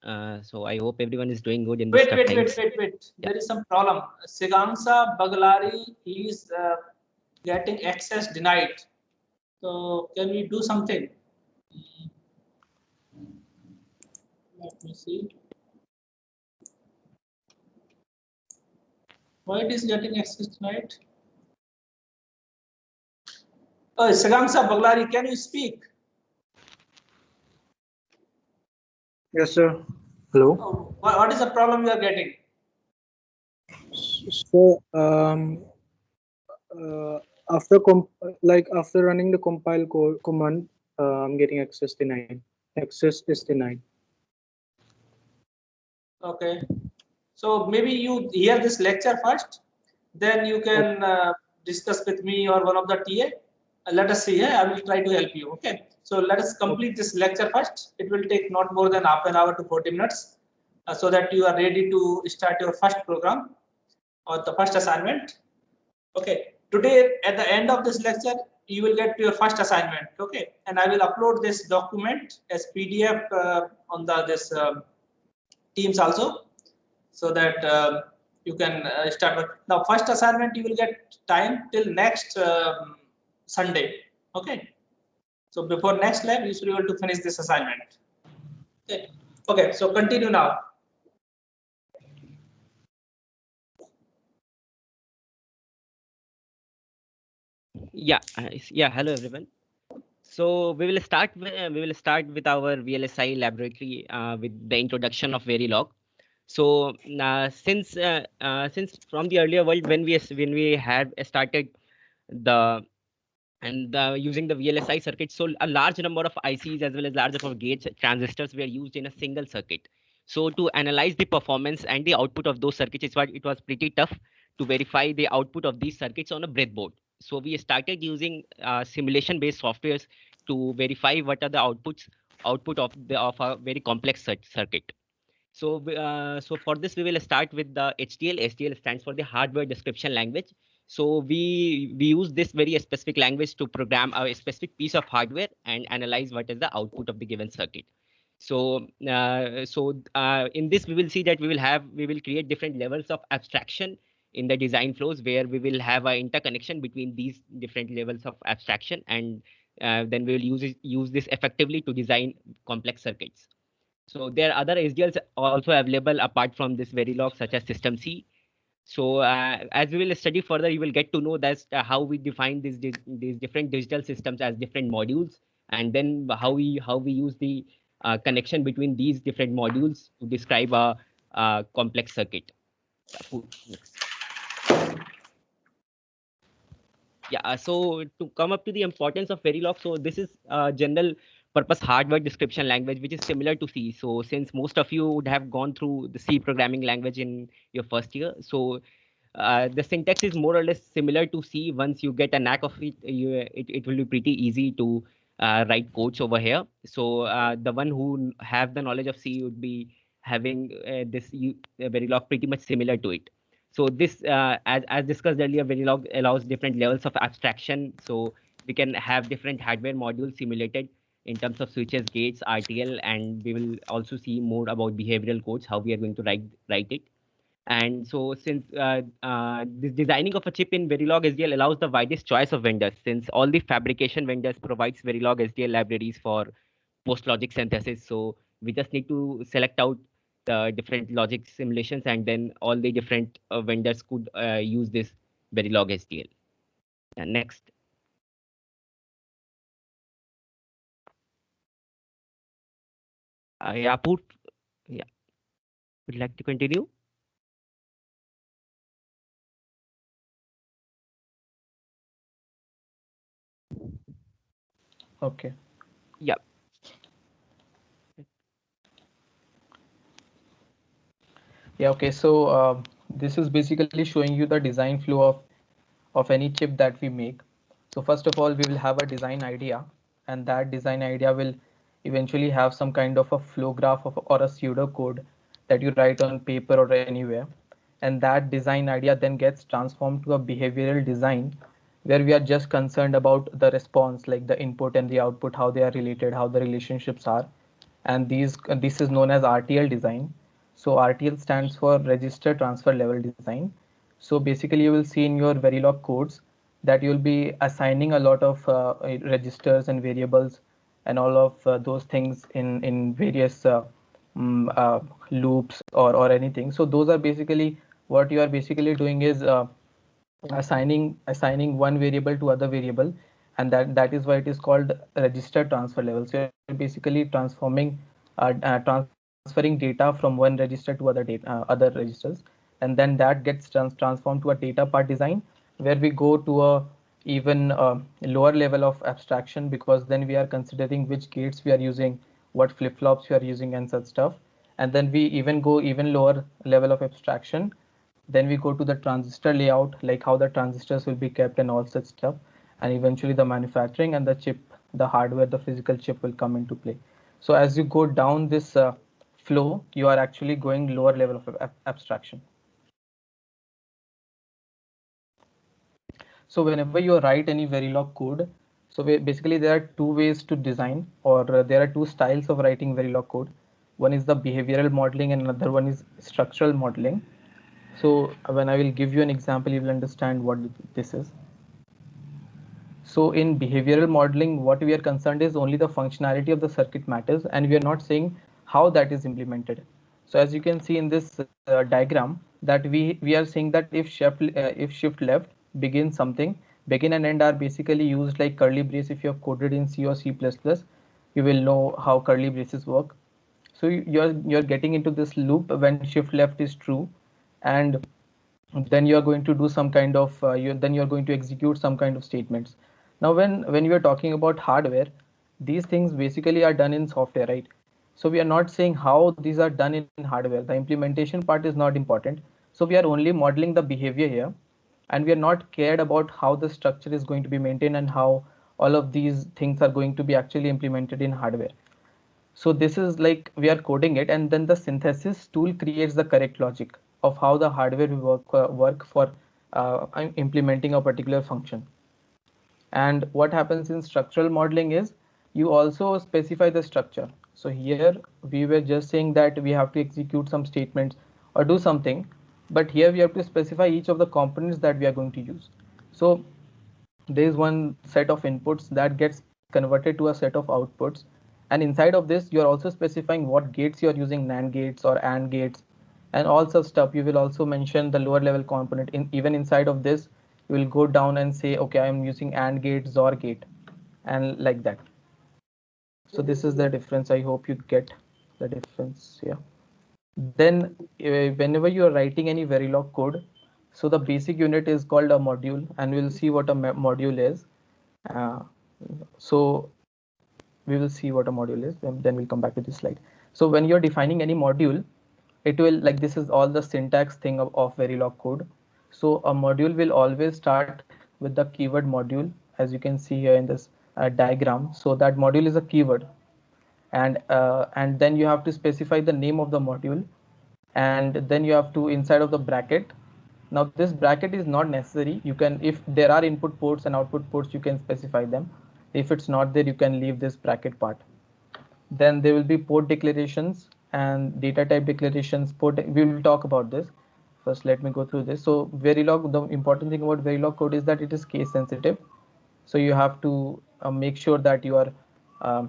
So I hope everyone is doing good in this tough times. Wait. Yeah. There is some problem. Sigangsa Baglari is getting access denied. So can we do something? Let me see. Why it is getting access denied? Oh, Sigangsa Baglari, can you speak? Yes, sir. Hello. Oh, what is the problem you are getting? So, uh, after after running the compile command, I'm getting access denied. Access is denied. Okay. So maybe you hear this lecture first, then you can discuss with me or one of the TA. Let us see. I will try to help you. Okay. So let us complete this lecture first. It will take not more than half an hour to 40 minutes, so that you are ready to start your first program or the first assignment. Okay. Today, at the end of this lecture, you will get your first assignment. Okay. And I will upload this document as PDF on this Teams also, so that you can start. Now, first assignment you will get time till next Sunday. Okay. So before next lab, you should be able to finish this assignment. Okay. Okay. So continue now. Yeah. Hello everyone. So we will start with our VLSI laboratory with the introduction of Verilog. So since from the earlier world when we had started the using the VLSI circuit, so a large number of ICs as well as large number of gates transistors were used in a single circuit. So to analyze the performance and the output of those circuits, it was pretty tough to verify the output of these circuits on a breadboard. So we started using simulation-based softwares to verify what are the output of a very complex circuit. So for this, we will start with the HDL. HDL stands for the hardware description language. So we use this very specific language to program a specific piece of hardware and analyze what is the output of the given circuit. So in this, we will see that we will create different levels of abstraction in the design flows, where we will have an interconnection between these different levels of abstraction, and then we will use this effectively to design complex circuits. So there are other SDLs also available apart from this Verilog, such as System C. So as we will study further, you will get to know that how we define these different digital systems as different modules, and then how we use the connection between these different modules to describe a complex circuit. Next. Yeah, so to come up to the importance of Verilog, so this is a general purpose hardware description language, which is similar to C. So since most of you would have gone through the C programming language in your first year, so the syntax is more or less similar to C. Once you get a knack of it, it will be pretty easy to write codes over here. So the one who have the knowledge of C would be having this Verilog pretty much similar to it. So this, as discussed earlier, Verilog allows different levels of abstraction. So we can have different hardware modules simulated in terms of switches, gates, RTL, and we will also see more about behavioral codes, how we are going to write it. And so since this designing of a chip in Verilog SDL allows the widest choice of vendors, since all the fabrication vendors provides Verilog SDL libraries for post-logic synthesis. So we just need to select out the different logic simulations, and then all the different vendors could use this Verilog SDL. Next. Yeah, Put. Yeah. Would you like to continue? Okay. Yeah. Yeah, okay. So this is basically showing you the design flow of any chip that we make. So first of all, we will have a design idea, and that design idea will eventually have some kind of a flow graph or a pseudo code that you write on paper or anywhere. And that design idea then gets transformed to a behavioral design where we are just concerned about the response, like the input and the output, how they are related, how the relationships are. and this is known as RTL design. So RTL stands for Register Transfer Level Design. So basically you will see in your Verilog codes that you'll be assigning a lot of registers and variables and all of those things in various loops or anything. So those are basically what you are basically doing is assigning one variable to other variable, and that is why it is called register transfer level. So you're basically transferring data from one register to other registers, and then that gets transformed to a data part design, where we go to a even lower level of abstraction, because then we are considering which gates we are using, what flip-flops we are using, and such stuff. And then we even go even lower level of abstraction. Then we go to the transistor layout, like how the transistors will be kept and all such stuff. And eventually the manufacturing and the chip, the hardware, the physical chip will come into play. So as you go down this flow, you are actually going lower level of abstraction. So whenever you write any Verilog code, so basically there are two ways to design, or there are two styles of writing Verilog code. One is the behavioral modeling and another one is structural modeling. So when I will give you an example, you will understand what this is. So in behavioral modeling, what we are concerned is only the functionality of the circuit matters, and we are not saying how that is implemented. So as you can see in this diagram, that we are saying that if shift left begin something, begin and end are basically used like curly brace. If you have coded in C or C++, you will know how curly braces work. So you're getting into this loop when shift left is true, and then you are going to do some kind of then you're going to execute some kind of statements. Now when we are talking about hardware, these things basically are done in software, right? So we are not saying how these are done in hardware. The implementation part is not important. So we are only modeling the behavior here, and we are not cared about how the structure is going to be maintained and how all of these things are going to be actually implemented in hardware. So this is like we are coding it, and then the synthesis tool creates the correct logic of how the hardware will work for implementing a particular function. And what happens in structural modeling is you also specify the structure. So here we were just saying that we have to execute some statements or do something, but here we have to specify each of the components that we are going to use. So there is one set of inputs that gets converted to a set of outputs, and inside of this you are also specifying what gates you are using, NAND gates or AND gates and all such stuff. You will also mention the lower level component. Even inside of this you will go down and say, okay, I am using AND gate, XOR gate, and like that. So this is the difference. I hope you get the difference here. Then whenever you are writing any Verilog code, so the basic unit is called a module, and we'll see what a module is. So we will see what a module is, and then we'll come back to this slide. So when you're defining any module, it will, like, this is all the syntax thing of Verilog code. So a module will always start with the keyword module, as you can see here in this diagram. So that module is a keyword, and then you have to specify the name of the module, and then you have to inside of the bracket. Now this bracket is not necessary. You can, if there are input ports and output ports, you can specify them. If it's not there, you can leave this bracket part. Then there will be port declarations and data type declarations. We will talk about this. First let me go through this. So Verilog, the important thing about Verilog code is that it is case sensitive. So you have to make sure that you are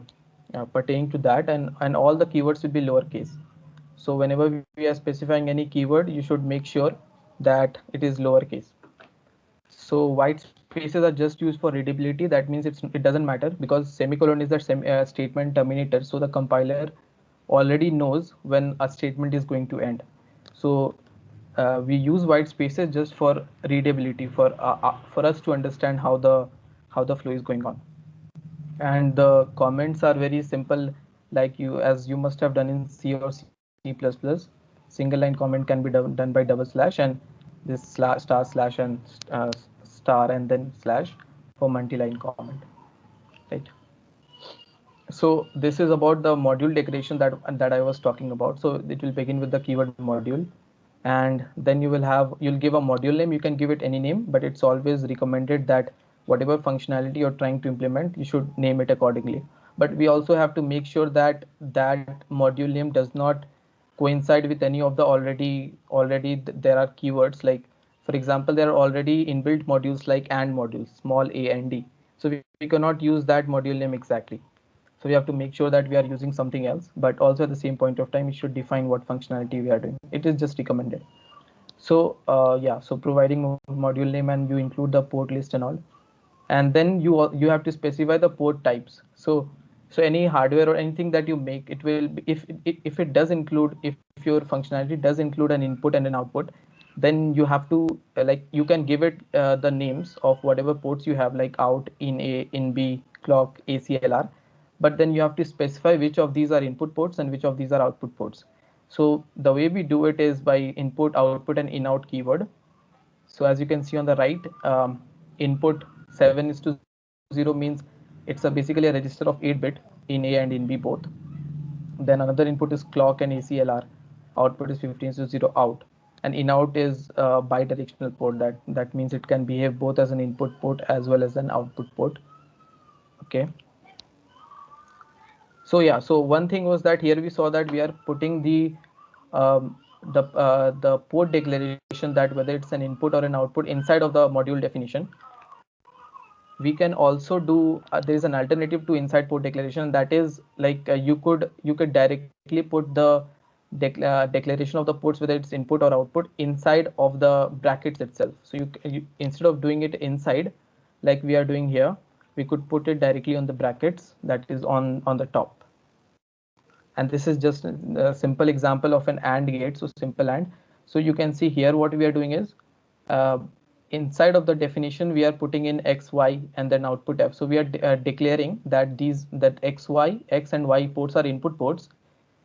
pertaining to that, and all the keywords will be lowercase. So whenever we are specifying any keyword, you should make sure that it is lowercase. So white spaces are just used for readability. That means it doesn't matter, because semicolon is the statement terminator. So the compiler already knows when a statement is going to end. So we use white spaces just for readability, for us to understand how the flow is going on. And the comments are very simple, like as you must have done in C or C++. Single line comment can be done by double slash, and this star slash and star and then slash for multi-line comment, right? So this is about the module declaration that I was talking about. So it will begin with the keyword module, and then you'll give a module name. You can give it any name, but it's always recommended that whatever functionality you're trying to implement, you should name it accordingly. but we also have to make sure that that module name does not coincide with any of the there are keywords. Like for example, there are already inbuilt modules like and modules, small a and d, so we cannot use that module name exactly. So we have to make sure that we are using something else, but also at the same point of time we should define what functionality we are doing. It is just recommended. So yeah, so providing module name, and you include the port list and all, and then you have to specify the port types. So any hardware or anything that you make, it will be, if it does include, if your functionality does include an input and an output, then you have to like you can give it the names of whatever ports you have, like out, in a, in b, clock, aclr, but then you have to specify which of these are input ports and which of these are output ports. So the way we do it is by input, output, and in out keyword. So as you can see on the right, input 7:0 means it's basically a register of 8-bit in A and in B both. Then another input is clock and ACLR. Output is 15:0 out. And in out is bidirectional port. That means it can behave both as an input port as well as an output port. Okay. So yeah, so one thing was that here we saw that we are putting um, the port declaration, that whether it's an input or an output, inside of the module definition. We can also do there is an alternative to inside port declaration, that is like you could directly put the declaration of the ports, whether it's input or output, inside of the brackets itself. So you instead of doing it inside like we are doing here, we could put it directly on the brackets that is on the top. And this is just a simple example of an AND gate, so simple AND. So you can see here what we are doing is uh, inside of the definition we are putting in x, y, and then output f. So we are declaring that x, y, x and y ports are input ports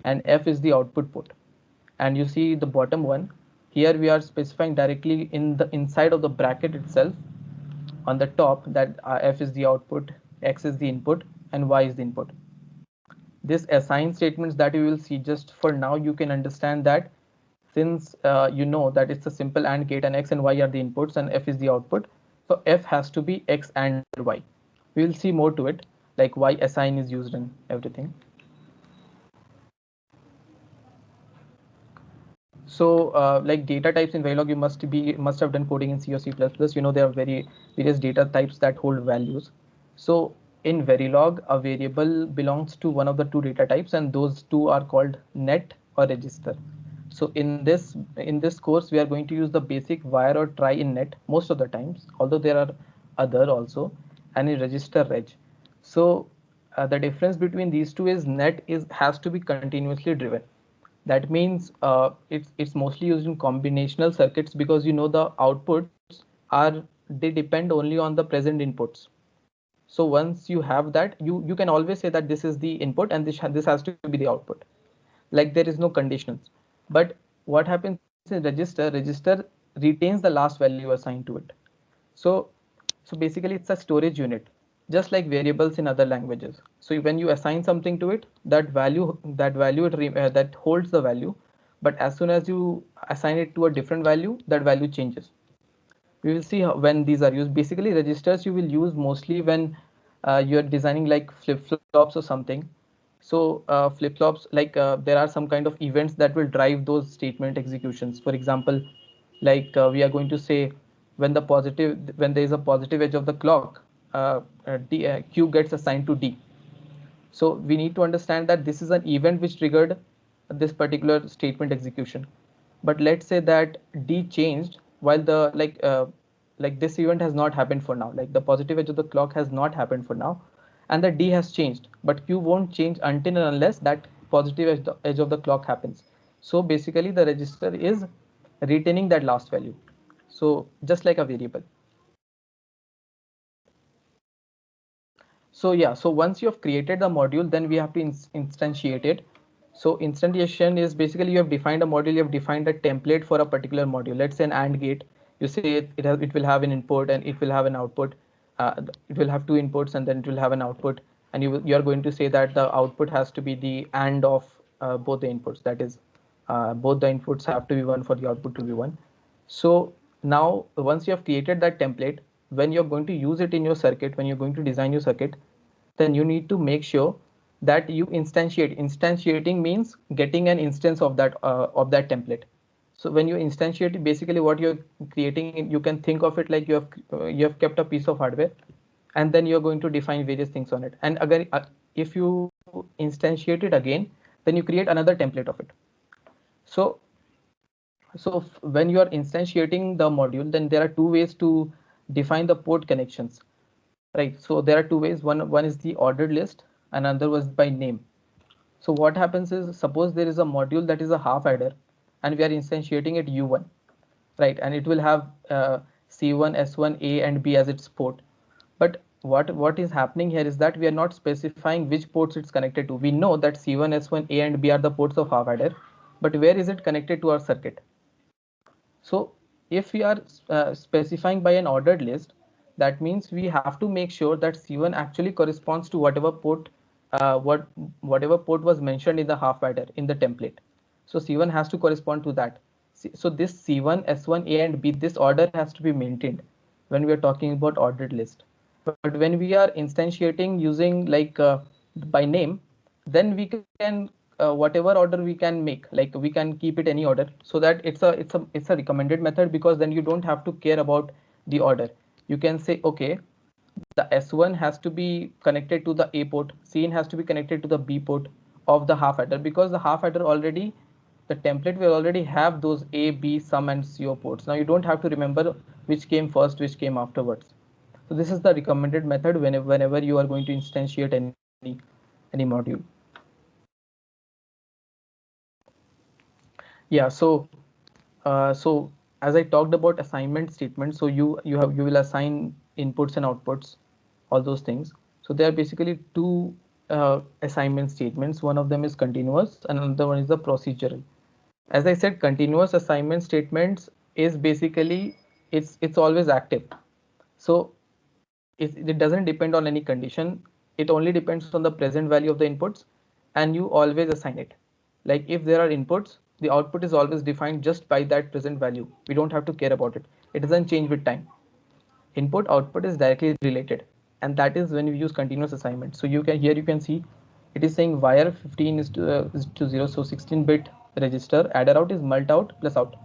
and f is the output port. And you see the bottom one here, we are specifying directly in the inside of the bracket itself on the top that f is the output, x is the input, and y is the input. This assign statements that you will see, just for now you can understand that since you know that it's a simple AND gate and x and y are the inputs and f is the output, so f has to be x and y. We will see more to it, like why assign is used and everything. So like data types in Verilog, you must have done coding in C or C++. You know there are various data types that hold values. So in Verilog, a variable belongs to one of the two data types, and those two are called net or register. So in this course, we are going to use the basic var or try in net most of the times, although there are other also, and in register reg. So the difference between these two is net has to be continuously driven. That means it's mostly used in combinational circuits, because you know the outputs they depend only on the present inputs. So once you have that, you can always say that this is the input and this has to be the output. Like there is no conditions. But what happens in register retains the last value assigned to it. So basically it's a storage unit, just like variables in other languages. So when you assign something to it, that holds the value, but as soon as you assign it to a different value, that value changes. We will see when these are used. Basically registers you will use mostly when you are designing like flip-flops or something. So flip-flops, like there are some kind of events that will drive those statement executions. For example, like we are going to say when there is a positive edge of the clock, Q gets assigned to D. So we need to understand that this is an event which triggered this particular statement execution. But let's say that D changed while the like this event has not happened for now. Like the positive edge of the clock has not happened for now, and the D has changed, but Q won't change until and unless that positive edge of the clock happens. So basically the register is retaining that last value. So just like a variable. So yeah, so once you have created the module, then we have to instantiate it. So instantiation is basically you have defined a module, you have defined a template for a particular module. Let's say an AND gate. You say it will have an input and it will have an output. It will have two inputs and then it will have an output. And you are going to say that the output has to be the AND of both the inputs. That is, both the inputs have to be one for the output to be one. So now once you have created that template, when you're going to use it in your circuit, when you're going to design your circuit, then you need to make sure that you instantiate. Instantiating means getting an instance of that template. So when you instantiate, basically what you're creating, you can think of it like you have kept a piece of hardware, and then you're going to define various things on it. And again, if you instantiate it again, then you create another template of it. So when you are instantiating the module, then there are two ways to define the port connections, right? So there are two ways. One is the ordered list, another was by name. So what happens is, suppose there is a module that is a half adder, and we are instantiating it U1, right? And it will have C1, S1, A, and B as its port. But what is happening here is that we are not specifying which ports it's connected to. We know that C1, S1, A, and B are the ports of half adder, but where is it connected to our circuit? So if we are specifying by an ordered list, that means we have to make sure that C1 actually corresponds to whatever port whatever port was mentioned in the half adder in the template. So C1 has to correspond to that. So this C1, S1, A, and B, this order has to be maintained when we are talking about ordered list. But when we are instantiating using like by name, then we can whatever order we can make, like we can keep it any order, so that it's a recommended method, because then you don't have to care about the order. You can say, okay, the S1 has to be connected to the A port, Cn has to be connected to the B port of the half adder, because the half adder already, the template will already have those A, B, sum, and CO ports. Now you don't have to remember which came first, which came afterwards. So this is the recommended method whenever you are going to instantiate any module. Yeah, so as I talked about assignment statements, so you will assign inputs and outputs, all those things. So there are basically two assignment statements. One of them is continuous, and another one is the procedural. As I said, continuous assignment statements is basically it's always active. So it doesn't depend on any condition. It only depends on the present value of the inputs, and you always assign it. Like if there are inputs, the output is always defined just by that present value. We don't have to care about it. It doesn't change with time. Input output is directly related, and that is when we use continuous assignment. So you can see it is saying wire 15 is to 0, so 16-bit register adder out is mult out plus out.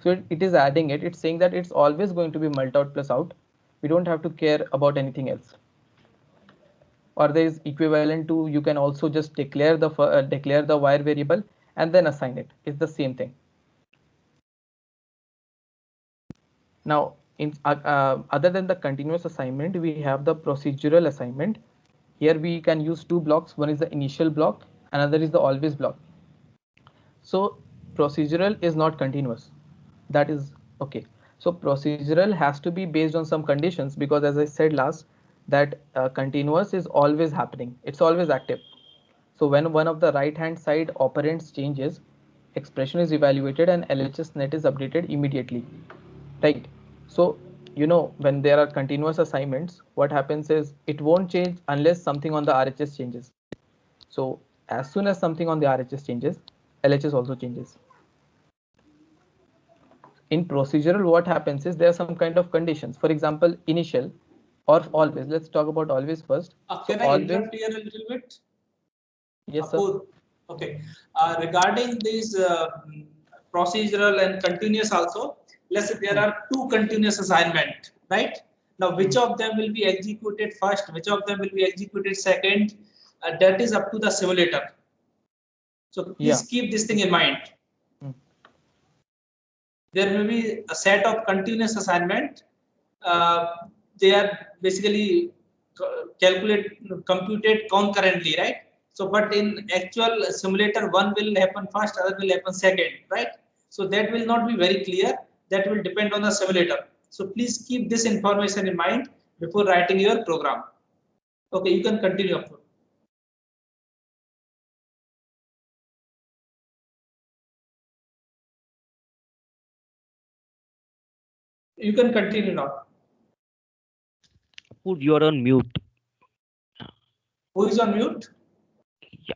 So it is adding it. It's saying that it's always going to be mult out plus out. We don't have to care about anything else. Or there is equivalent to, you can also just declare the wire variable and then assign it. It's the same thing. Now, other than the continuous assignment, we have the procedural assignment. Here we can use two blocks. One is the initial block, another is the always block. So procedural is not continuous. That is okay. So procedural has to be based on some conditions, because as I said last, that continuous is always happening. It's always active. So when one of the right hand side operands changes, expression is evaluated and LHS net is updated immediately. Right. So, when there are continuous assignments, what happens is it won't change unless something on the RHS changes. So as soon as something on the RHS changes, LHS also changes. In procedural, what happens is there are some kind of conditions. For example, initial or always. Let's talk about always first. Can I interrupt here a little bit? Yes, sir. Okay. Regarding these procedural and continuous also, let's say there are two continuous assignment, right? Now, which of them will be executed first, which of them will be executed second, that is up to the simulator. So please keep this thing in mind. There may be a set of continuous assignment. They are basically computed concurrently, right? So, but in actual simulator, one will happen first, other will happen second, right? So that will not be very clear. That will depend on the simulator. So please keep this information in mind before writing your program. Okay, you can continue. You can continue now. Put you're on mute. Who is on mute? Yeah.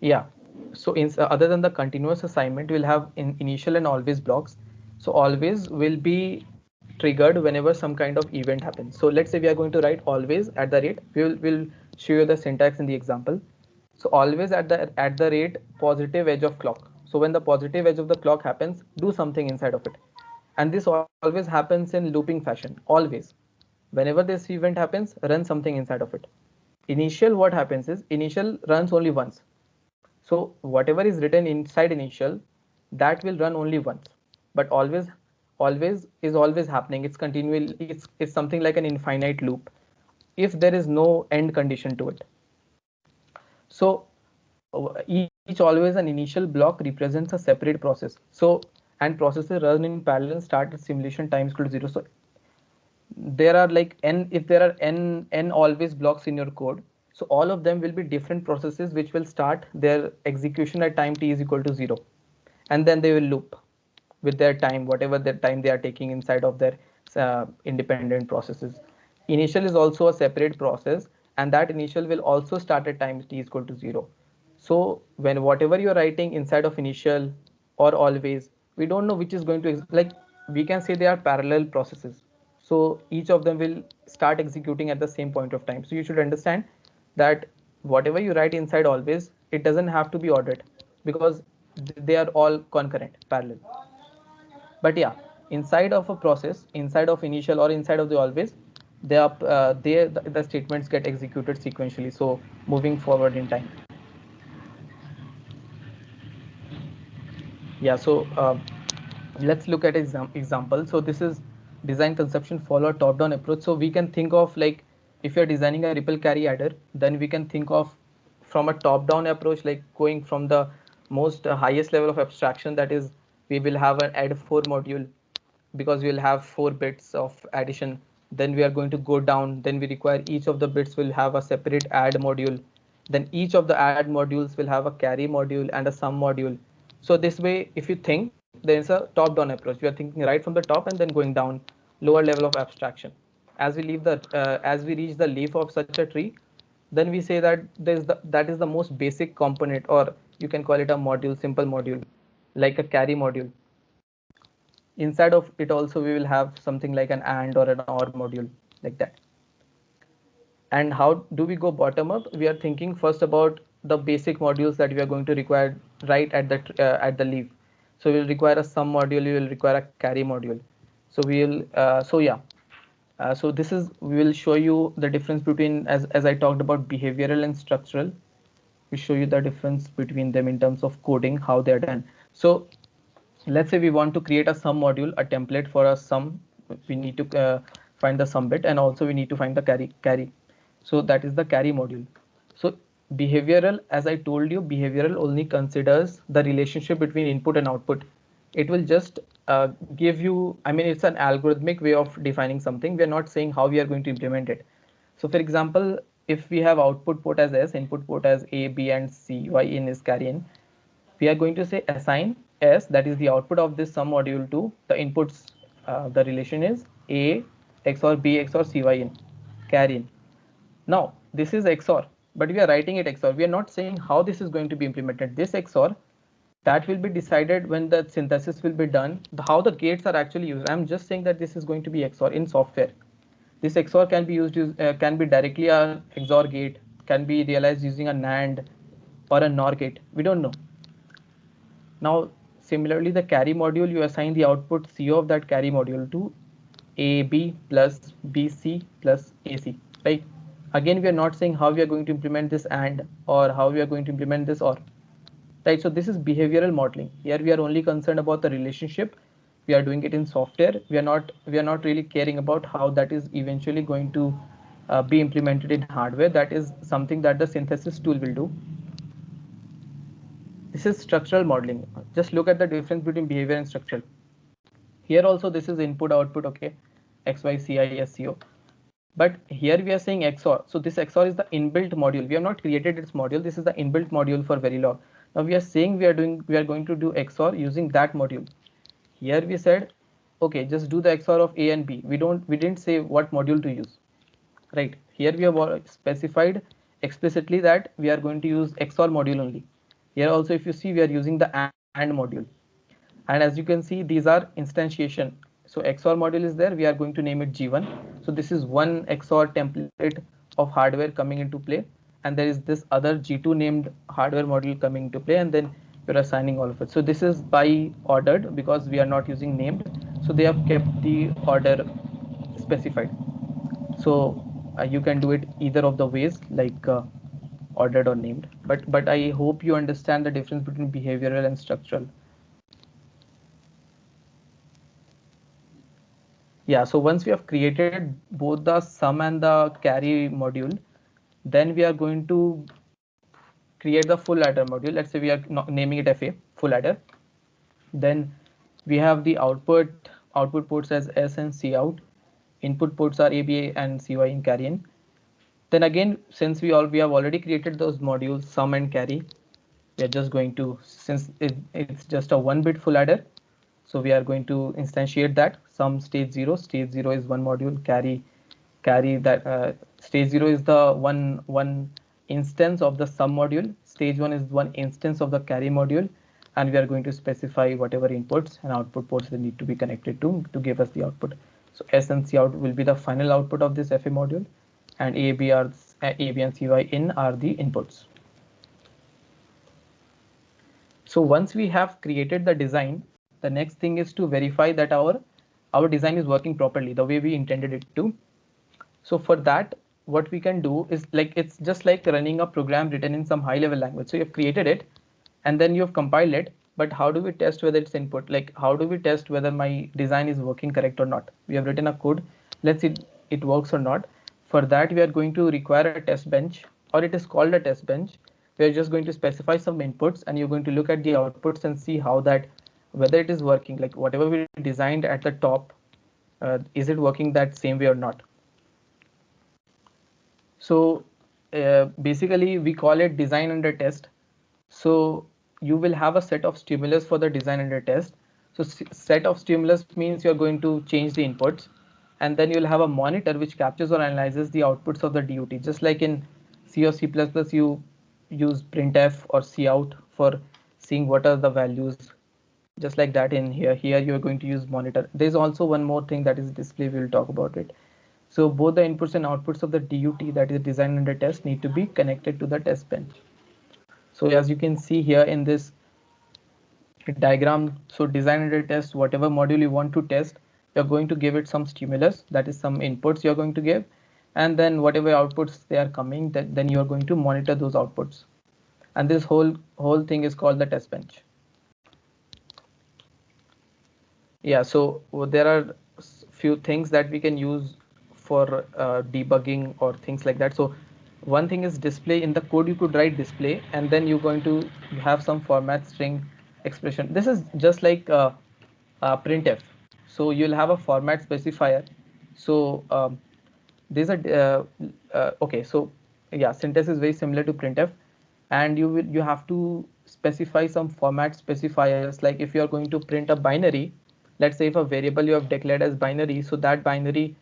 Yeah. So other than the continuous assignment, we'll have initial and always blocks. So always will be triggered whenever some kind of event happens. So let's say we are going to write always at the rate. We'll show you the syntax in the example. So always at the rate positive edge of clock. So when the positive edge of the clock happens, do something inside of it. And this always happens in looping fashion. Always. Whenever this event happens, run something inside of it. Initial, what happens is initial runs only once. So whatever is written inside initial, that will run only once. But always is always happening. It's continual. It's something like an infinite loop if there is no end condition to it. So each always an initial block represents a separate process. So and processes run in parallel start at simulation time equal to 0. So there are like n, if there are n always blocks in your code, so all of them will be different processes which will start their execution at time t is equal to 0, and then they will loop with their time, whatever their time they are taking inside of their independent processes. Initial is also a separate process, and that initial will also start at time t is equal to 0. So when whatever you're writing inside of initial or always, we don't know which is going to, like we can say they are parallel processes. So each of them will start executing at the same point of time. So you should understand that whatever you write inside always, it doesn't have to be ordered because they are all concurrent, parallel. But yeah, inside of a process, inside of initial or inside of the always, the statements get executed sequentially. So moving forward in time. Yeah, so let's look at example. So this is design conception follow a top-down approach. So we can think of like if you're designing a ripple carry adder, then we can think of from a top-down approach, like going from the most highest level of abstraction, that is we will have an add 4 module because we will have 4 bits of addition. Then we are going to go down, then we require each of the bits will have a separate add module. Then each of the add modules will have a carry module and a sum module. So this way, if you think, there is a top-down approach. We are thinking right from the top and then going down, lower level of abstraction. As we reach the leaf of such a tree, then we say that that is the most basic component, or you can call it a module, simple module, like a carry module. Inside of it also we will have something like an AND or an OR module, like that. And how do we go bottom up? We are thinking first about the basic modules that we are going to require right at the leaf. So we'll require a sum module, we will require a carry module. So so this is, we will show you the difference between, as I talked about behavioral and structural. We show you the difference between them in terms of coding, how they're done. So let's say we want to create a sum module, a template for a sum. We need to find the sum bit, and also we need to find the carry. So that is the carry module. So behavioral, as I told you, behavioral only considers the relationship between input and output. It will just give you, I mean, it's an algorithmic way of defining something. We are not saying how we are going to implement it. So for example, if we have output port as S, input port as A, B, and C, Y in is carry in, we are going to say assign S, that is the output of this sum module, to the inputs. The relation is A XOR B XOR CY in, carry in. Now this is XOR, but we are writing it XOR. We are not saying how this is going to be implemented. This XOR, that will be decided when the synthesis will be done. How the gates are actually used, I'm just saying that this is going to be XOR in software. This XOR can be used, can be directly a XOR gate, can be realized using a NAND or a NOR gate. We don't know. Now, similarly, the carry module, you assign the output CO of that carry module to AB plus BC plus AC, right? Again, we are not saying how we are going to implement this AND or how we are going to implement this OR, right? So this is behavioral modeling. Here we are only concerned about the relationship. We are doing it in software. We are not really caring about how that is eventually going to be implemented in hardware. That is something that the synthesis tool will do. This is structural modeling. Just look at the difference between behavior and structural. Here also this is input output, okay, X, Y, C, I, S, C, O. But here we are saying XOR. So this XOR is the inbuilt module. We have not created its module. This is the inbuilt module for Verilog. Now we are saying we are going to do XOR using that module. Here we said, okay, just do the XOR of A and B. We didn't say what module to use, right? Here we have specified explicitly that we are going to use XOR module only. Here also, if you see, we are using the AND module. And as you can see, these are instantiation. So XOR module is there. We are going to name it G1. So this is one XOR template of hardware coming into play. And there is this other G2 named hardware module coming into play. And then you're assigning all of it. So this is by ordered because we are not using named. So they have kept the order specified. So you can do it either of the ways, like ordered or named. But I hope you understand the difference between behavioral and structural. Yeah, so once we have created both the sum and the carry module, then we are going to create the full adder module. Let's say we are naming it FA, full adder. Then we have the output ports as S and C out. Input ports are ABA and CY in carry in. Then again, since we have already created those modules, sum and carry, we are just going to, since it's just a 1-bit full adder, so we are going to instantiate that sum stage 0. Stage 0 is one module, carry that stage 0 is the one instance of the sum module. Stage 1 is one instance of the carry module, and we are going to specify whatever inputs and output ports they need to be connected to give us the output. So S and C out will be the final output of this FA module, and AB and CY in are the inputs. So once we have created the design, the next thing is to verify that our design is working properly the way we intended it to. So for that, what we can do is, like, it's just like running a program written in some high level language. So you've created it and then you've compiled it, but how do we test whether it's input? Like, how do we test whether my design is working correct or not? We have written a code, let's see it works or not. For that, we are going to require a test bench, or it is called a test bench. We're just going to specify some inputs and you're going to look at the outputs and see how that, whether it is working, like whatever we designed at the top, is it working that same way or not? So basically we call it design under test. So you will have a set of stimulus for the design under test. So set of stimulus means you're going to change the inputs, and then you'll have a monitor which captures or analyzes the outputs of the DUT. Just like in C or C++, you use printf or cout for seeing what are the values. Just like that in here you're going to use monitor. There's also one more thing, that is display. We'll talk about it. So both the inputs and outputs of the DUT, that is design under test, need to be connected to the test bench. So as you can see here in this diagram, so design under test, whatever module you want to test, you're going to give it some stimulus, that is some inputs you're going to give, and then whatever outputs they are coming, then you're going to monitor those outputs. And this whole thing is called the test bench. Yeah, so there are few things that we can use for debugging or things like that. So one thing is display. In the code you could write display, and then you're going to have some format string expression. This is just like printf. So you'll have a format specifier. So these are okay, so yeah, syntax is very similar to printf, and you have to specify some format specifiers. Like if you are going to print a binary, let's say if a variable you have declared as binary, so that binary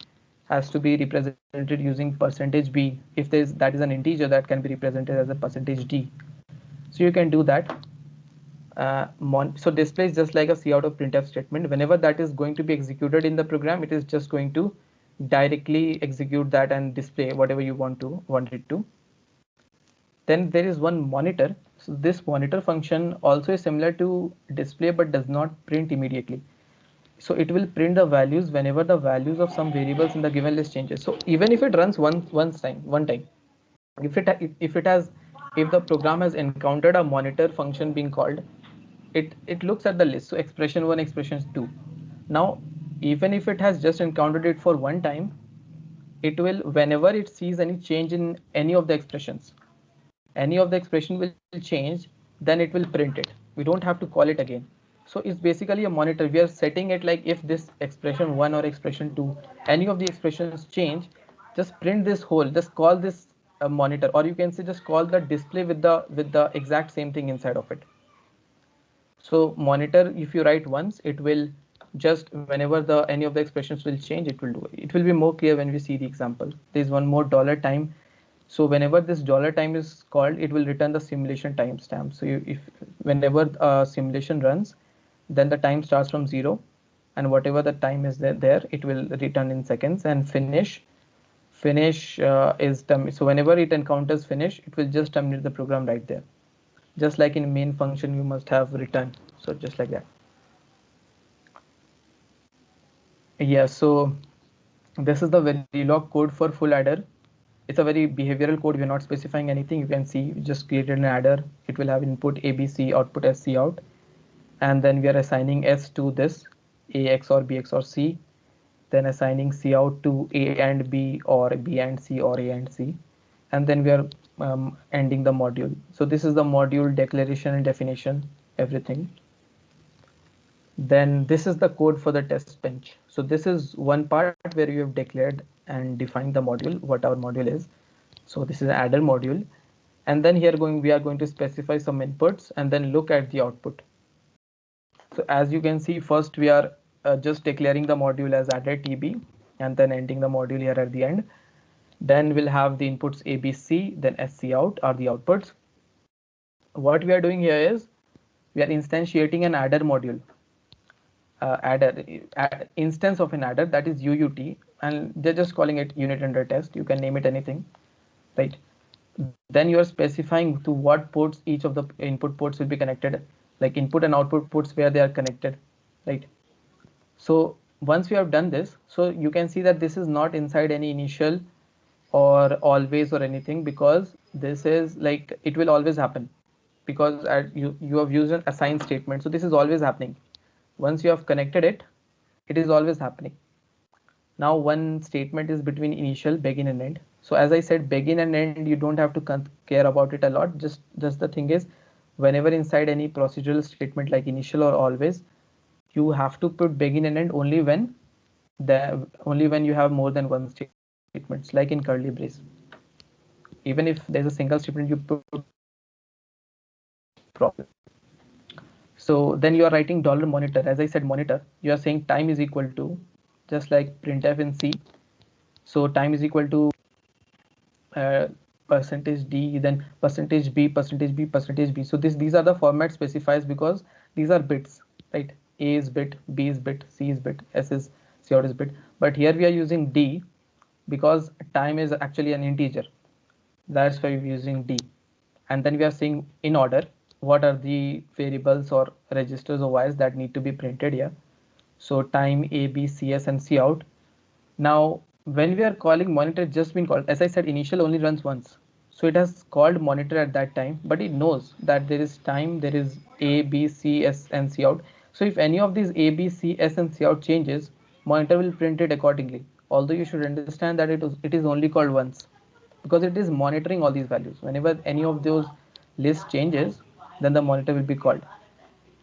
has to be represented using %b. If that is an integer, that can be represented as a %d. So you can do that. So display is just like a cout of printf statement. Whenever that is going to be executed in the program, it is just going to directly execute that and display whatever you want it to. Then there is one monitor. So this monitor function also is similar to display, but does not print immediately. So it will print the values whenever the values of some variables in the given list changes. So even if it runs one time, if the program has encountered a monitor function being called, it looks at the list. So expression 1, expression 2. Now, even if it has just encountered it for one time, it will, whenever it sees any change in any of the expressions, any of the expression will change, then it will print it. We don't have to call it again. So it's basically a monitor. We are setting it like if this expression 1 or expression 2, any of the expressions change, just print this whole, just call this a monitor, or you can say just call the display with the exact same thing inside of it. So monitor, if you write once, it will just, whenever any of the expressions will change, it will do it. It will be more clear when we see the example. There's one more $time. So whenever this $time is called, it will return the simulation timestamp. So if whenever simulation runs, then the time starts from 0, and whatever the time is there, it will return in seconds. And finish is so whenever it encounters finish, it will just terminate the program right there. Just like in main function, you must have return. So just like that. Yeah, so this is the Verilog code for full adder. It's a very behavioral code. We're not specifying anything. You can see we just created an adder. It will have input ABC, output SC out. And then we are assigning S to this A XOR B XOR C. Then assigning C out to A and B, or B and C, or A and C. And then we are ending the module. So this is the module declaration and definition, everything. Then this is the code for the test bench. So this is one part where you have declared and defined the module, what our module is. So this is an adder module. And then here we are going to specify some inputs and then look at the output. So as you can see, first we are just declaring the module as adder TB and then ending the module here at the end. Then we'll have the inputs ABC, then SC out are the outputs. What we are doing here is we are instantiating an adder module. Instance of an adder, that is UUT, and they're just calling it unit under test. You can name it anything, right? Then you are specifying to what ports each of the input ports will be connected, like input and output ports where they are connected, right? So once we have done this, so you can see that this is not inside any initial or always or anything, because this is like it will always happen, because you have used an assign statement. So this is always happening. Once you have connected it, it is always happening. Now one statement is between initial, begin and end. So as I said, begin and end, you don't have to care about it a lot. Just the thing is, whenever inside any procedural statement like initial or always, you have to put begin and end only when you have more than one statements, like in curly brace. Even if there's a single statement, you put problem. So then you are writing $monitor. As I said, monitor, you are saying time is equal to, just like printf in C. So time is equal to %d, then %b, %b, %b. So these are the format specifiers because these are bits, right? A is bit, B is bit, C is bit, S is C out is bit. But here we are using D because time is actually an integer. That's why we're using D. And then we are saying in order what are the variables or registers or wires that need to be printed here. So time A, B, C, S, and C out. Now when we are calling monitor, just been called, as I said, initial only runs once. So it has called monitor at that time, but it knows that there is time, there is A, B, C, S, and C out. So if any of these A, B, C, S, and C out changes, monitor will print it accordingly. Although you should understand that it is only called once, because it is monitoring all these values. Whenever any of those list changes, then the monitor will be called.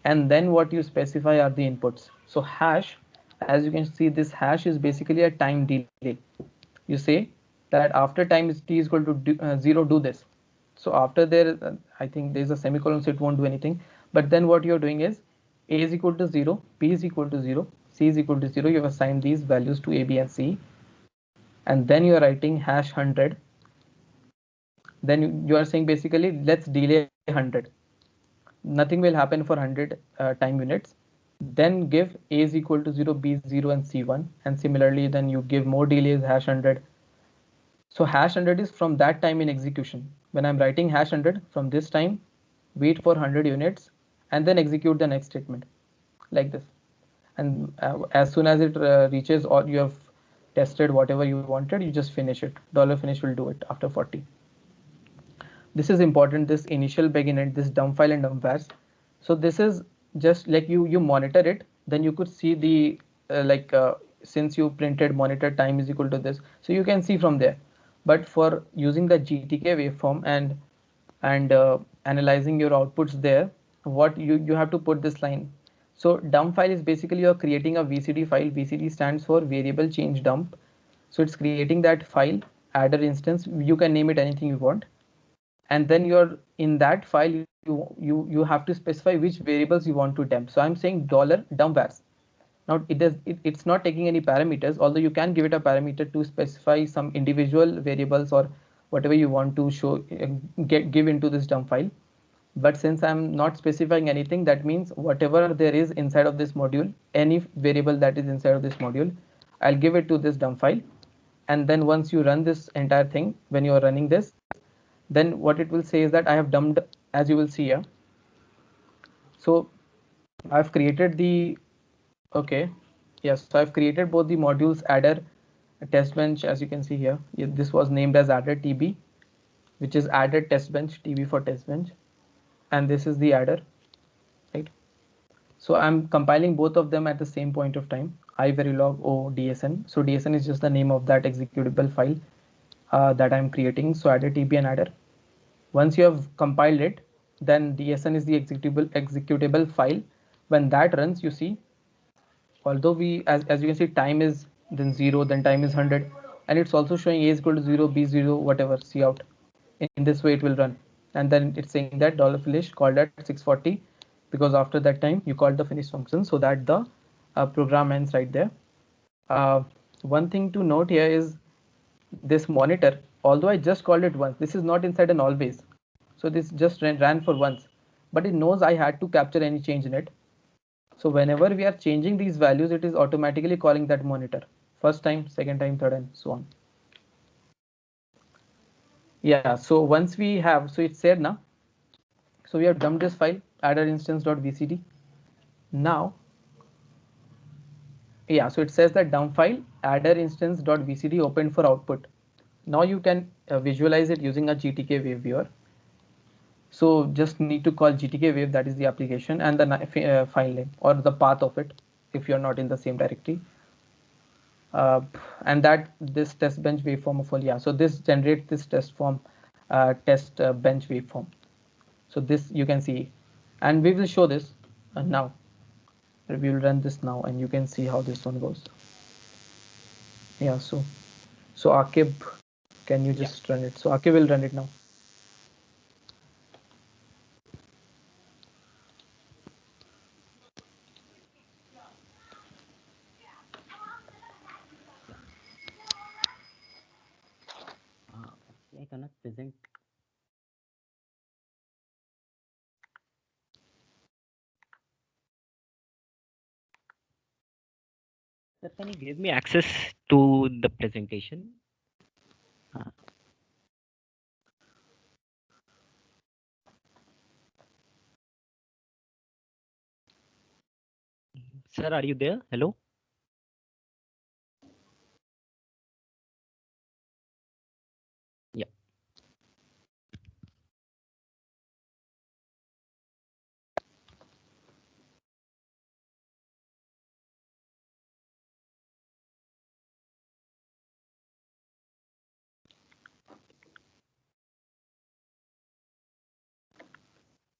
And then what you specify are the inputs. So hash, as you can see, this hash is basically a time delay. You say that after time is t is equal to 0, do this. So after there, I think there's a semicolon, so it won't do anything. But then what you're doing is a is equal to 0, b is equal to 0, c is equal to 0. You have assigned these values to a, b, and c. And then you are writing hash 100. Then you are saying basically let's delay 100. Nothing will happen for 100 time units. Then give a is equal to 0, b is 0, and c 1. And similarly, then you give more delays, hash 100. So hash 100 is from that time in execution. When I'm writing hash 100, from this time, wait for 100 units, and then execute the next statement like this. And as soon as it reaches, or you have tested whatever you wanted, you just finish it. $finish will do it after 40. This is important, this initial, begin, end, this dump file and dump vars. So this is just like you monitor it, then you could see the since you printed monitor time is equal to this, so you can see from there. But for using the GTK waveform and analyzing your outputs there, what you have to put this line. So dump file is basically you're creating a VCD file. VCD stands for variable change dump. So it's creating that file, adder instance, you can name it anything you want. And then you're in that file, you have to specify which variables you want to dump. So I'm saying $dump vars. Now it's not taking any parameters, although you can give it a parameter to specify some individual variables or whatever you want to show, give into this dump file. But since I'm not specifying anything, that means whatever there is inside of this module, any variable that is inside of this module, I'll give it to this dump file. And then once you run this entire thing, when you are running this, then what it will say is that I have dumped, as you will see here. So I've created the, okay, yes, so I've created both the modules adder, test bench, as you can see here. This was named as adder TB, which is adder test bench, TB for test bench, and this is the adder, right? So I'm compiling both of them at the same point of time, iverilog o dsn. So dsn is just the name of that executable file that I'm creating. So adder TB and adder. Once you have compiled it, then dsn is the executable file. When that runs, you see, although we, as you can see, time is then 0, then time is 100, and it's also showing a is equal to 0, b 0, whatever, c out. In this way it will run, and then it's saying that $finish called at 640, because after that time you called the finish function, so that the program ends right there. One thing to note here is this monitor, although I just called it once, this is not inside an always, so this just ran for once, but it knows I had to capture any change in it. So whenever we are changing these values, it is automatically calling that monitor first time, second time, third, and so on. Yeah, so once we have, so it's said now, so we have dumped this file, adder instance.vcd. Now, yeah, so it says that dump file adder instance.vcd opened for output. Now you can visualize it using a GTK wave viewer. So just need to call GTK wave, that is the application, and the file name or the path of it if you're not in the same directory. And that this test bench waveform of all, yeah, so this generates this test bench waveform. So this you can see, and we will show this now. We will run this now, and you can see how this one goes. Yeah, so Akib, can you just run it? So Akib will run it now. I cannot present. Sir, can you give me access to the presentation? Sir, are you there? Hello? Yeah.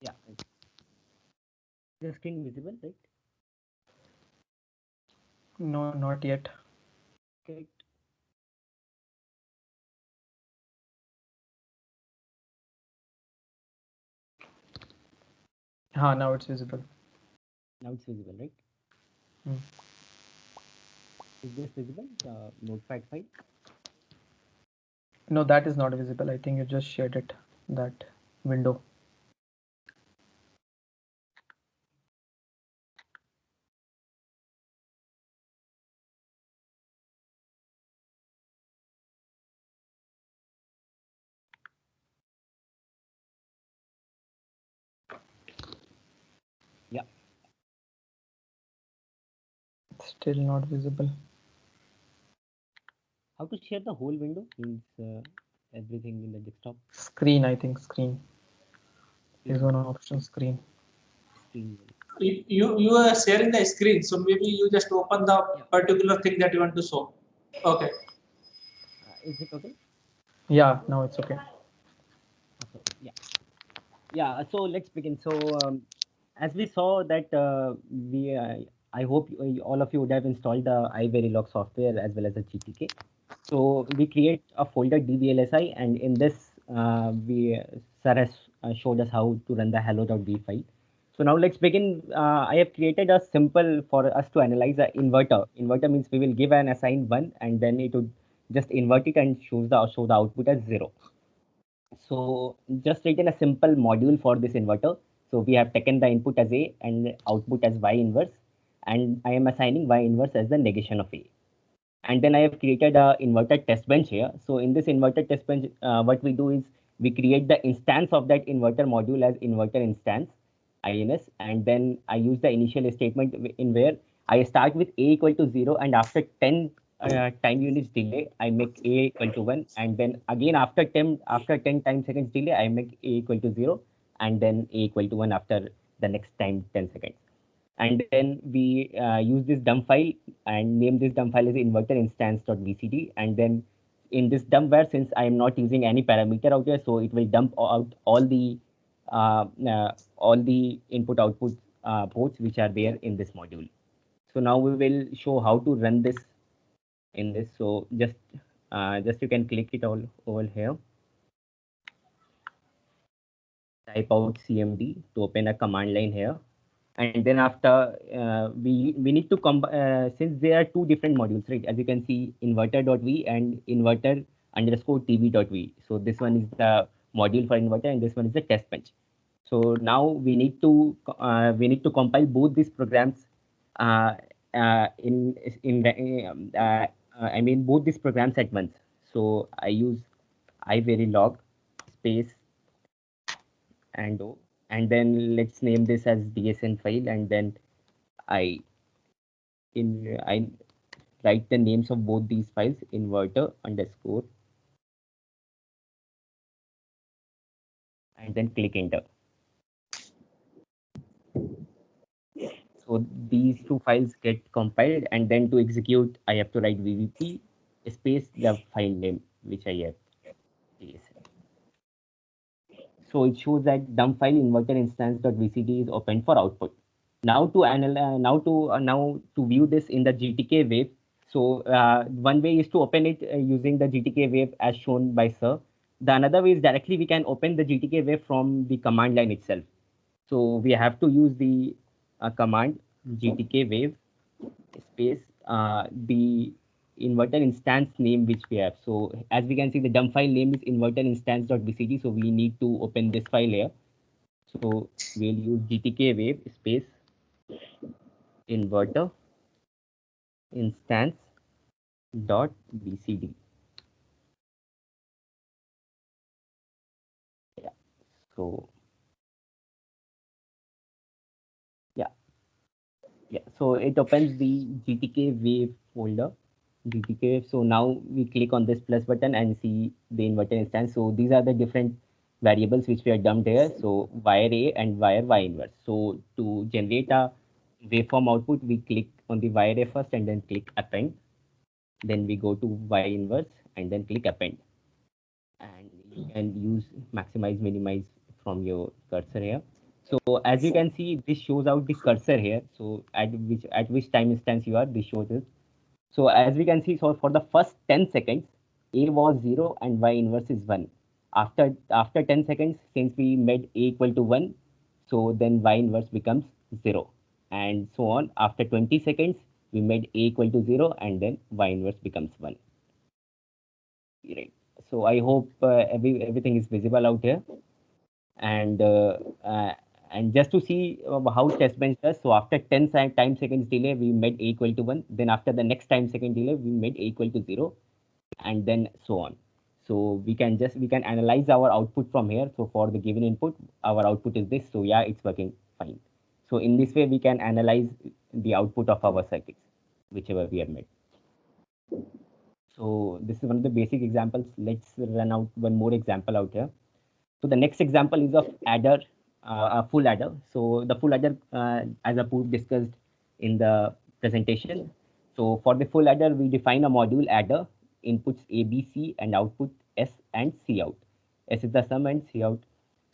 Yeah. The screen visible, right? No, not yet. Okay. Now it's visible. Now it's visible, right? Hmm. Is this visible? Notepad file? No, that is not visible. I think you just shared it, that window. Yeah. Still not visible. How to share the whole window? Means everything in the desktop. Screen, I think screen. Is one option, screen. Screen. You are sharing the screen, so maybe you just open the particular thing that you want to show. Okay. Is it okay? Yeah, now it's okay. So, yeah. So let's begin. So as we saw that I hope all of you would have installed the iVerilog software as well as the GTK. So we create a folder dblsi, and in this Sir has showed us how to run the hello.b file. So now let's begin. I have created a simple for us to analyze an inverter. Inverter means we will give an assigned 1, and then it would just invert it and show the output as 0. So just written a simple module for this inverter. So we have taken the input as A and output as Y inverse, and I am assigning Y inverse as the negation of A. And then I have created a inverter test bench here. So in this inverter test bench, what we do is we create the instance of that inverter module as inverter instance INS, and then I use the initial statement in where I start with A equal to 0, and after 10 time units delay, I make A equal to 1, and then again after 10 time seconds delay, I make A equal to 0, and then A equal to 1 after the next time 10 seconds. And then we use this dump file and name this dump file as inverter instance.bcd. And then in this dumpware, since I am not using any parameter out here, so it will dump out all the input output ports which are there in this module. So now we will show how to run this in this. So just you can click it all over here. Type out cmd to open a command line here. And then after we need to since there are two different modules, right? As you can see, inverter.v and inverter_tv.v. So this one is the module for inverter, and this one is the test bench. So now we need to compile both these programs I mean both these programs at once. So I use iverilog space and then let's name this as DSN file, and then I write the names of both these files, inverter underscore, and then click enter. So these two files get compiled, and then to execute, I have to write VVP space the file name which I have. So it shows that dump file inverter instance.vcd is open for output. Now to analyze, now to view this in the GTK wave. So one way is to open it using the GTK wave as shown by Sir. The another way is directly we can open the GTK wave from the command line itself. So we have to use the command GTK wave space the inverter instance name which we have. So as we can see, the dump file name is inverter instance.bcd. So we need to open this file here. So we'll use GTK wave space inverter instance dot bcd. Yeah. So yeah. So it opens the GTK wave folder. GTK wave. So now we click on this plus button and see the inverter instance. So these are the different variables which we are dumped here. So wire A and wire Y inverse. So to generate a waveform output, we click on the wire A first and then click append. Then we go to Y inverse and then click append. And you can use maximize, minimize from your cursor here. So as you can see, this shows out the cursor here. So at which time instance you are, this shows it. So as we can see, so for the first 10 seconds, A was 0 and Y inverse is 1. After 10 seconds, since we made A equal to 1, so then Y inverse becomes 0. And so on. After 20 seconds, we made A equal to 0 and then Y inverse becomes 1. Right. So I hope everything is visible out here. And just to see how test bench does, so after 10 time seconds delay, we made A equal to 1. Then after the next time second delay, we made A equal to 0, and then so on. So we can analyze our output from here. So for the given input, our output is this. So yeah, it's working fine. So in this way, we can analyze the output of our circuits, whichever we have made. So this is one of the basic examples. Let's run out one more example out here. So the next example is of adder, a full adder. So the full adder, as Apoorv discussed in the presentation. So for the full adder, we define a module adder, inputs A, B, C, and output S and C out. S is the sum and C out.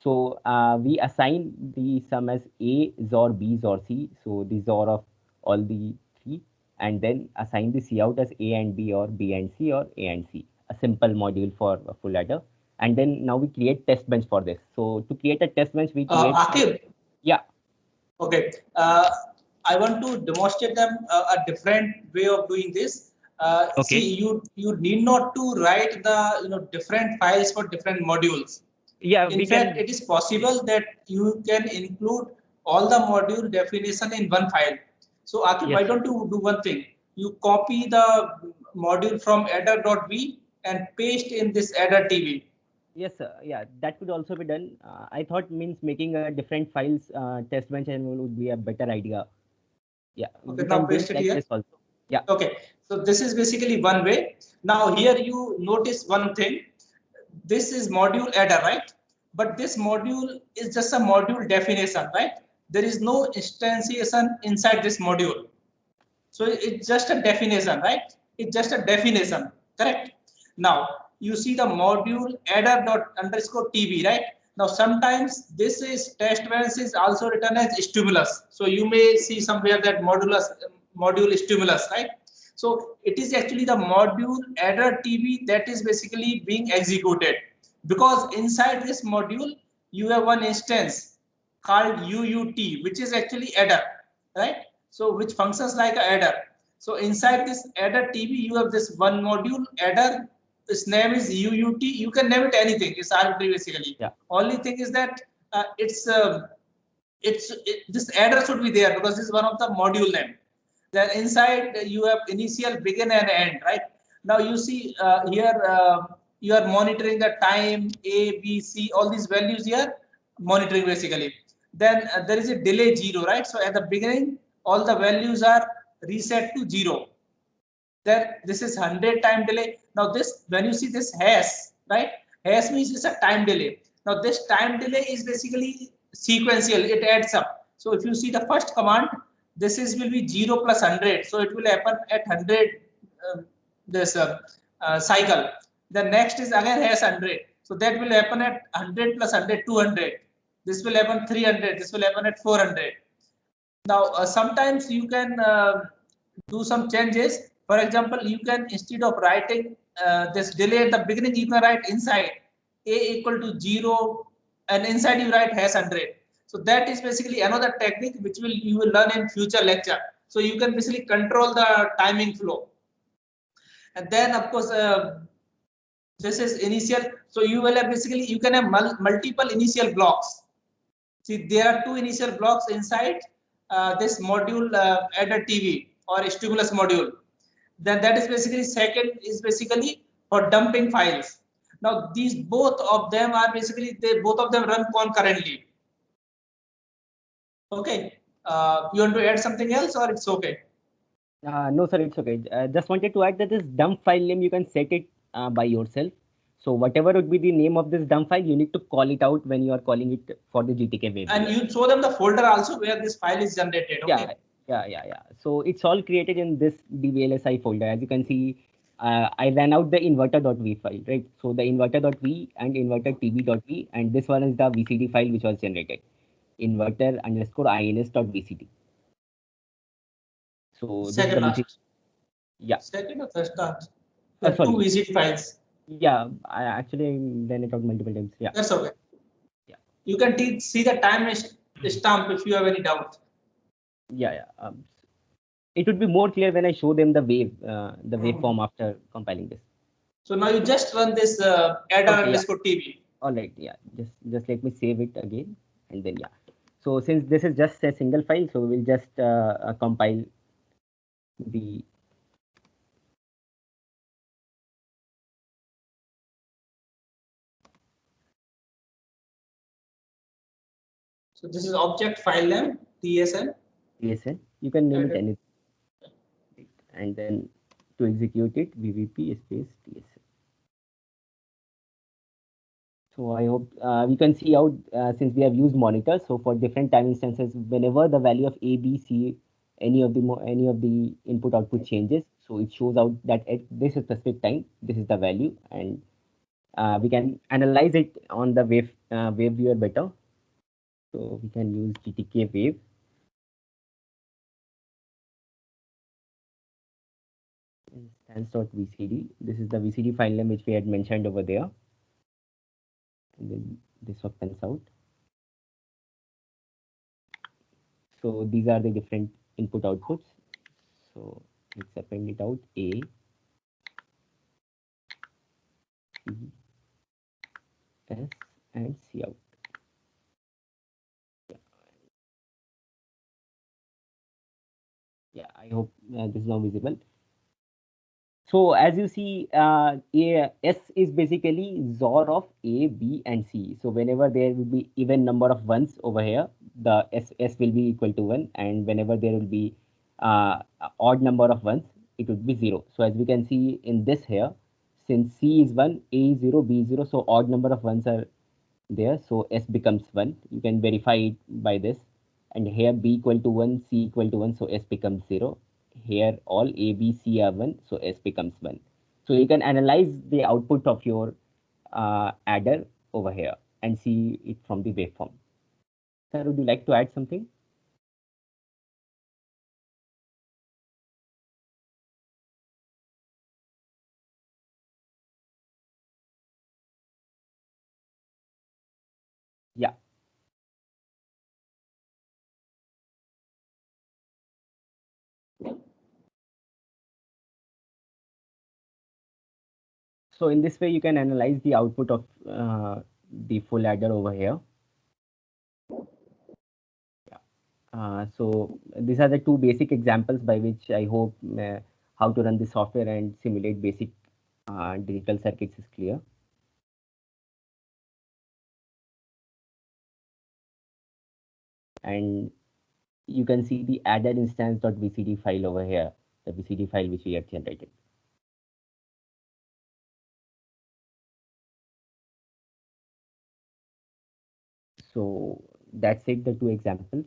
So we assign the sum as A, XOR B, XOR C. So the XOR of all the three, and then assign the C out as A and B, or B and C, or A and C. A simple module for a full adder. And then now we create test bench for this. So to create a test bench, we create. Akib. Yeah. Okay. I want to demonstrate them a different way of doing this. Okay. See, you need not to write the different files for different modules. Yeah, In we fact, can. it is possible that you can include all the module definition in one file. So Akib, Yes, why sir. don't you do one thing? You copy the module from adder.v and paste in this adder TV. Yes, sir. Yeah, that could also be done. I thought means making a different files test bench and would be a better idea. Yeah, Okay, we now can do paste it it like here. this also. Yeah. Okay, so this is basically one way. Now here you notice one thing. This is module adder, right? But this module is just a module definition, right? There is no instantiation inside this module. So it's just a definition, right? It's just a definition, correct? Now you see the module adder dot underscore tv, right? Now sometimes this is test bench is also written as stimulus. So you may see somewhere that module stimulus, right? So it is actually the module adder tv that is basically being executed, because inside this module you have one instance called UUT, which is actually adder, right? So which functions like a adder. So inside this adder TV, you have this one module adder. Its name is UUT. You can name it anything. It's arbitrary basically. Yeah. Only thing is that this adder should be there because this is one of the module name. Then inside you have initial, begin, and end, right? Now you see here you are monitoring the time A, B, C, all these values here, monitoring basically. Then there is a delay 0, right? So at the beginning, all the values are reset to 0. Then this is 100 time delay. Now this, when you see this hash, right? Hash means it's a time delay. Now this time delay is basically sequential. It adds up. So if you see the first command, this is will be 0 plus 100. So it will happen at 100 this cycle. The next is again hash 100. So that will happen at 100 plus 100, 200. This will happen 300. This will happen at 400. Now sometimes you can do some changes. For example, you can, instead of writing this delay at the beginning, you can write inside a equal to 0 and inside you write hash 100. So that is basically another technique which you will learn in future lecture. So you can basically control the timing flow. And then of course this is initial. So you will have basically, you can have multiple initial blocks. See, there are two initial blocks inside this module adder TV or stimulus module. Then that is basically, second is basically for dumping files. Now these both of them are basically, they both of them run concurrently. Okay. You want to add something else or it's okay? No, sir, it's okay. Just wanted to add that this dump file name, you can set it by yourself. So whatever would be the name of this dump file, you need to call it out when you are calling it for the GTK web. And you show them the folder also where this file is generated. Okay. Yeah. So it's all created in this dvlsi folder. As you can see, I ran out the inverter.v file, right? So the inverter.v and inverter.tv.v, and this one is the VCD file which was generated, inverter underscore ins.vcd. So this is the Second VCD. last. Yeah. Second or third start. There are Sorry. two visit files. Yeah, I actually ran it out multiple times. Yeah. That's okay. Yeah. You can see the time stamp if you have any doubt. Yeah. It would be more clear when I show them the waveform after compiling this. So now you just run this adder underscore TV. All right. Yeah. Just let me save it again, and then yeah. So since this is just a single file, so we'll just compile the. So this is object file name TSN. TSN. You can name it anything, and then to execute it, VVP space TSN. So I hope we can see out since we have used monitors. So for different time instances, whenever the value of A, B, C, any of the input output changes, so it shows out that at this specific time, this is the value, and we can analyze it on the wave viewer better. So we can use GTK wave. Instance.vcd. This is the VCD file name which we had mentioned over there. And then this opens out. So these are the different input outputs. So let's append it out. A, S and C out. Yeah, I hope this is now visible. So as you see, S is basically XOR of A, B, and C. So whenever there will be even number of ones over here, the S will be equal to 1, and whenever there will be odd number of ones, it would be 0. So as we can see in this here, since C is 1, A is 0, B is 0, so odd number of ones are there. So S becomes 1. You can verify it by this. And here B equal to 1, C equal to 1, so S becomes 0. Here all A, B, C are 1, so S becomes 1. So you can analyze the output of your adder over here and see it from the waveform. Sir, would you like to add something? Yeah. So in this way, you can analyze the output of the full adder over here. So these are the two basic examples by which I hope how to run the software and simulate basic digital circuits is clear. And you can see the added instance.vcd file over here, the VCD file which we have generated. So that's it, the two examples.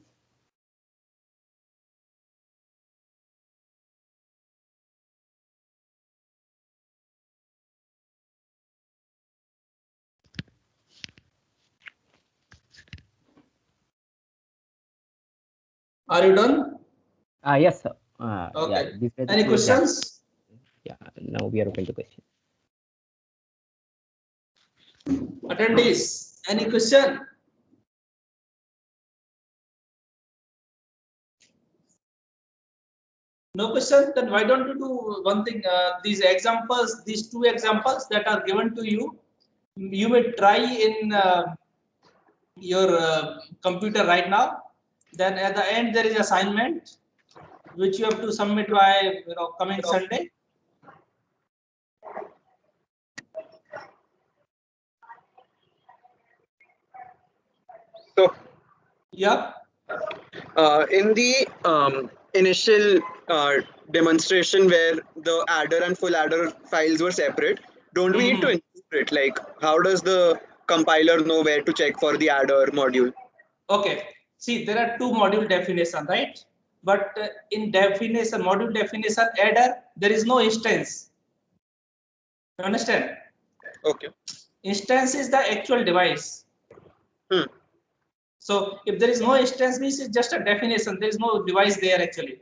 Are you done? Yes, sir. Okay. Yeah, Any questions? Yeah, now we are open to questions. Attendees, any question? No question? Then why don't you do one thing? These examples, these two examples that are given to you, you may try in your computer right now. Then at the end there is assignment which you have to submit by coming Sunday. So Yeah. in the initial demonstration where the adder and full adder files were separate, don't we need to interpret? Like, how does the compiler know where to check for the adder module? Okay. See, there are two module definition, right? But in definition, module definition adder, there is no instance. You understand? Okay. Instance is the actual device. So if there is no instance, means it's just a definition. There is no device there actually.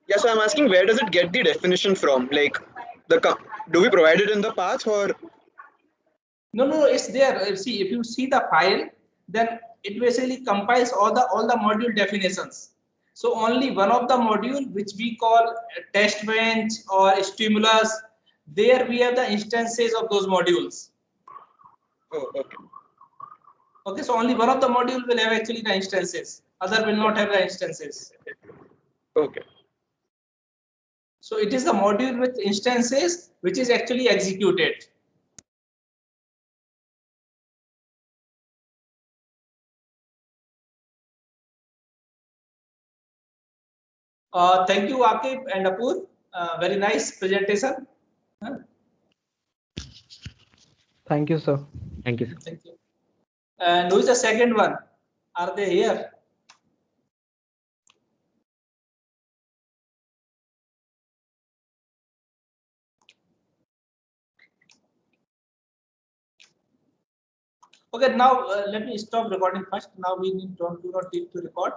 Yeah, so I'm asking, where does it get the definition from? Like, do we provide it in the path, or? No, it's there. See, if you see the file, then it basically compiles all the module definitions. So only one of the module, which we call test bench or stimulus, there we have the instances of those modules. Oh, okay. Okay, so only one of the module will have actually the instances. Other will not have the instances. Okay. So it is the module with instances which is actually executed. Thank you, Akib and Apur. Very nice presentation. Thank you, sir. Thank you, sir. Thank you. And who is the second one? Are they here? Okay, now let me stop recording first. Now we do not need to record.